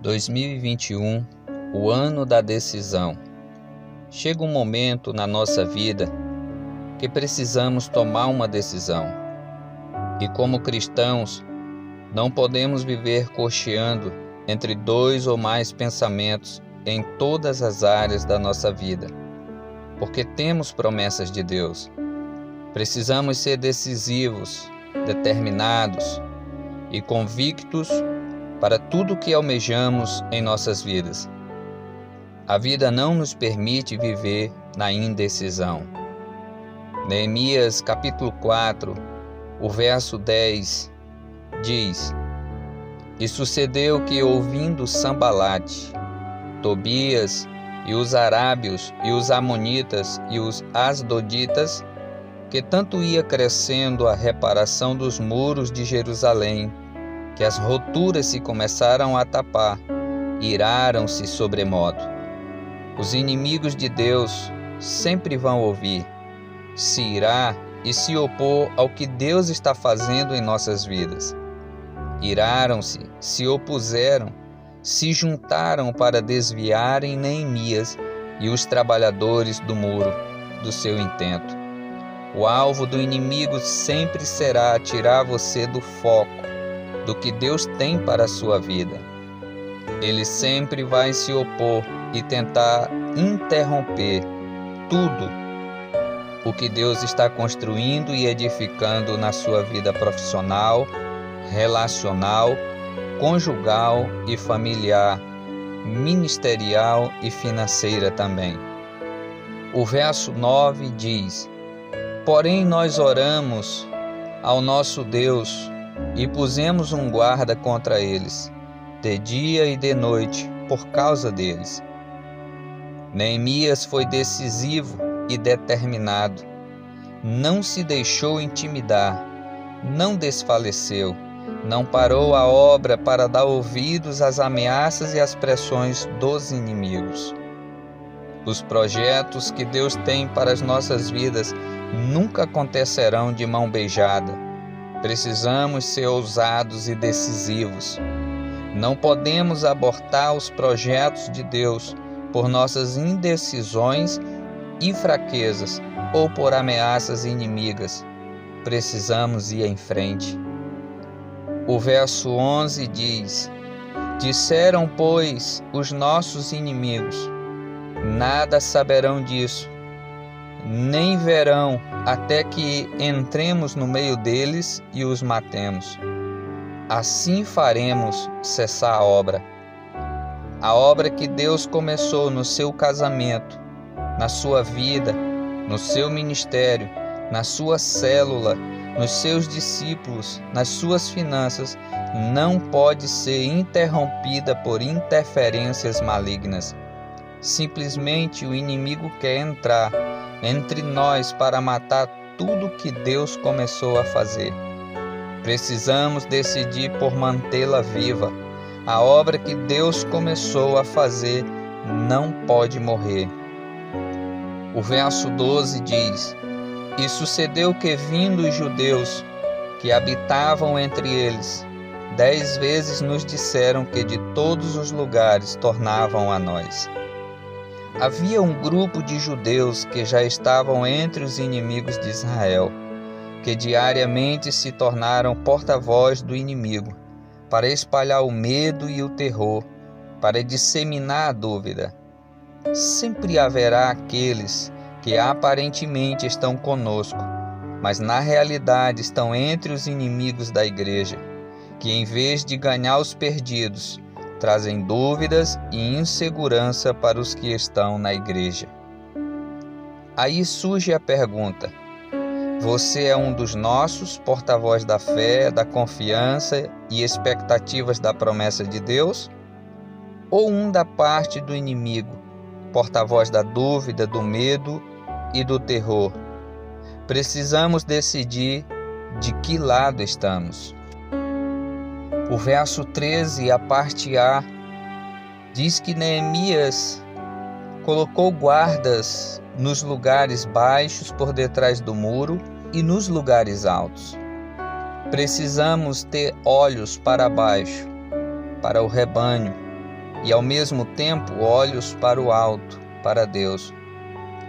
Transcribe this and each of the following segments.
2021, o ano da decisão. Chega um momento na nossa vida que precisamos tomar uma decisão. E como cristãos, não podemos viver cocheando entre dois ou mais pensamentos em todas as áreas da nossa vida, porque temos promessas de Deus. Precisamos ser decisivos, determinados e convictos para tudo o que almejamos em nossas vidas. A vida não nos permite viver na indecisão. Neemias capítulo 4, o verso 10 diz: E sucedeu que, ouvindo Sambalate, Tobias e os arábios e os amonitas e os asdoditas, que tanto ia crescendo a reparação dos muros de Jerusalém, que as roturas se começaram a tapar, iraram-se sobremodo. Os inimigos de Deus sempre vão ouvir, se irar e se opor ao que Deus está fazendo em nossas vidas. Iraram-se, se opuseram, se juntaram para desviarem Neemias e os trabalhadores do muro do seu intento. O alvo do inimigo sempre será tirar você do foco do que Deus tem para a sua vida. Ele sempre vai se opor e tentar interromper tudo o que Deus está construindo e edificando na sua vida profissional, relacional, conjugal e familiar, ministerial e financeira também. O verso 9 diz: Porém nós oramos ao nosso Deus e pusemos um guarda contra eles, de dia e de noite, por causa deles. Neemias foi decisivo e determinado. Não se deixou intimidar, não desfaleceu, não parou a obra para dar ouvidos às ameaças e às pressões dos inimigos. Os projetos que Deus tem para as nossas vidas nunca acontecerão de mão beijada. Precisamos ser ousados e decisivos. Não podemos abortar os projetos de Deus por nossas indecisões e fraquezas ou por ameaças inimigas. Precisamos ir em frente. O verso 11 diz: Disseram, pois, os nossos inimigos: Nada saberão disso, nem verão até que entremos no meio deles e os matemos. Assim faremos cessar a obra que Deus começou no seu casamento, na sua vida, no seu ministério, na sua célula, nos seus discípulos, nas suas finanças, não pode ser interrompida por interferências malignas. Simplesmente o inimigo quer entrar entre nós para matar tudo que Deus começou a fazer. Precisamos decidir por mantê-la viva. A obra que Deus começou a fazer não pode morrer. O verso 12 diz: E sucedeu que, vindo os judeus que habitavam entre eles, 10 vezes nos disseram que de todos os lugares tornavam a nós. Havia um grupo de judeus que já estavam entre os inimigos de Israel, que diariamente se tornaram porta-voz do inimigo, para espalhar o medo e o terror, para disseminar a dúvida. Sempre haverá aqueles que aparentemente estão conosco, mas na realidade estão entre os inimigos da igreja, que em vez de ganhar os perdidos, trazem dúvidas e insegurança para os que estão na igreja. Aí surge a pergunta: você é um dos nossos, porta-voz da fé, da confiança e expectativas da promessa de Deus? Ou um da parte do inimigo, porta-voz da dúvida, do medo e do terror? Precisamos decidir de que lado estamos. O verso 13, a parte A, diz que Neemias colocou guardas nos lugares baixos por detrás do muro e nos lugares altos. Precisamos ter olhos para baixo, para o rebanho, e ao mesmo tempo olhos para o alto, para Deus.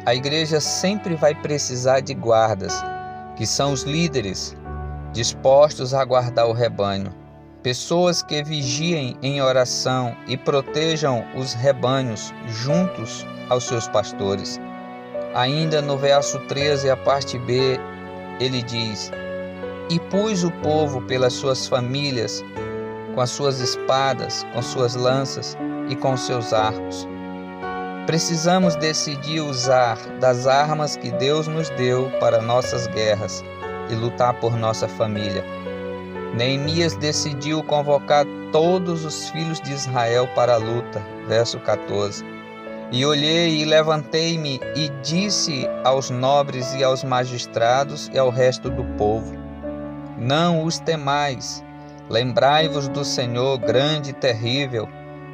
A igreja sempre vai precisar de guardas, que são os líderes, dispostos a guardar o rebanho. Pessoas que vigiem em oração e protejam os rebanhos juntos aos seus pastores. Ainda no verso 13, a parte B, ele diz: "E pus o povo pelas suas famílias, com as suas espadas, com suas lanças e com seus arcos." Precisamos decidir usar das armas que Deus nos deu para nossas guerras e lutar por nossa família. Neemias decidiu convocar todos os filhos de Israel para a luta, verso 14. "E olhei e levantei-me e disse aos nobres e aos magistrados e ao resto do povo: Não os temais, lembrai-vos do Senhor grande e terrível,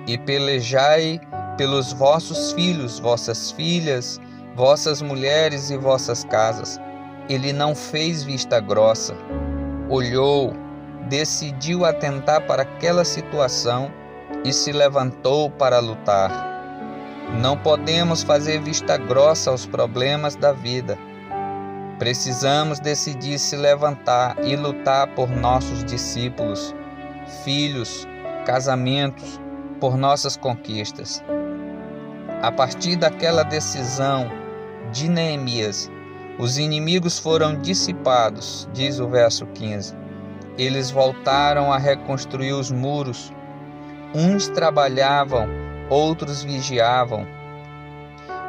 e pelejai pelos vossos filhos, vossas filhas, vossas mulheres e vossas casas." Ele não fez vista grossa, olhou, decidiu atentar para aquela situação e se levantou para lutar. Não podemos fazer vista grossa aos problemas da vida. Precisamos decidir se levantar e lutar por nossos discípulos, filhos, casamentos, por nossas conquistas. A partir daquela decisão de Neemias, os inimigos foram dissipados, diz o verso 15. Eles voltaram a reconstruir os muros. Uns trabalhavam, outros vigiavam.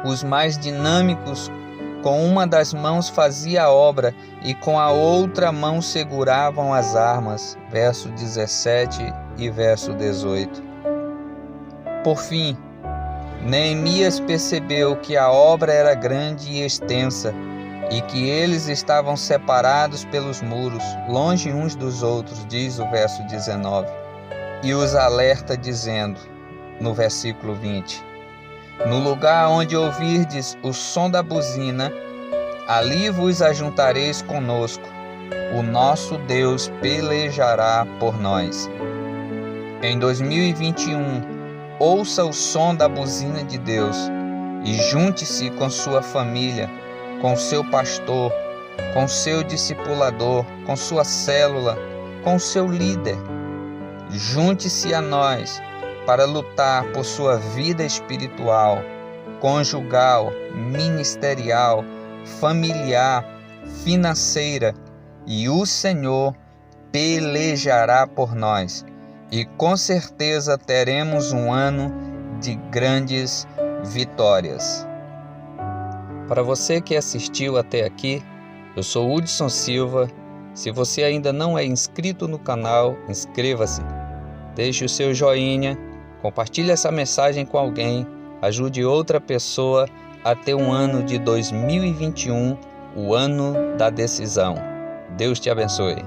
Os mais dinâmicos, com uma das mãos fazia a obra e com a outra mão seguravam as armas. Verso 17 e verso 18. Por fim, Neemias percebeu que a obra era grande e extensa e que eles estavam separados pelos muros, longe uns dos outros, diz o verso 19. E os alerta dizendo, no versículo 20: "No lugar onde ouvirdes o som da buzina, ali vos ajuntareis conosco. O nosso Deus pelejará por nós." Em 2021, ouça o som da buzina de Deus e junte-se com sua família, com seu pastor, com seu discipulador, com sua célula, com seu líder. Junte-se a nós para lutar por sua vida espiritual, conjugal, ministerial, familiar, financeira, e o Senhor pelejará por nós. E com certeza teremos um ano de grandes vitórias. Para você que assistiu até aqui, eu sou Hudson Silva. Se você ainda não é inscrito no canal, inscreva-se. Deixe o seu joinha, compartilhe essa mensagem com alguém, ajude outra pessoa a ter um ano de 2021, o ano da decisão. Deus te abençoe.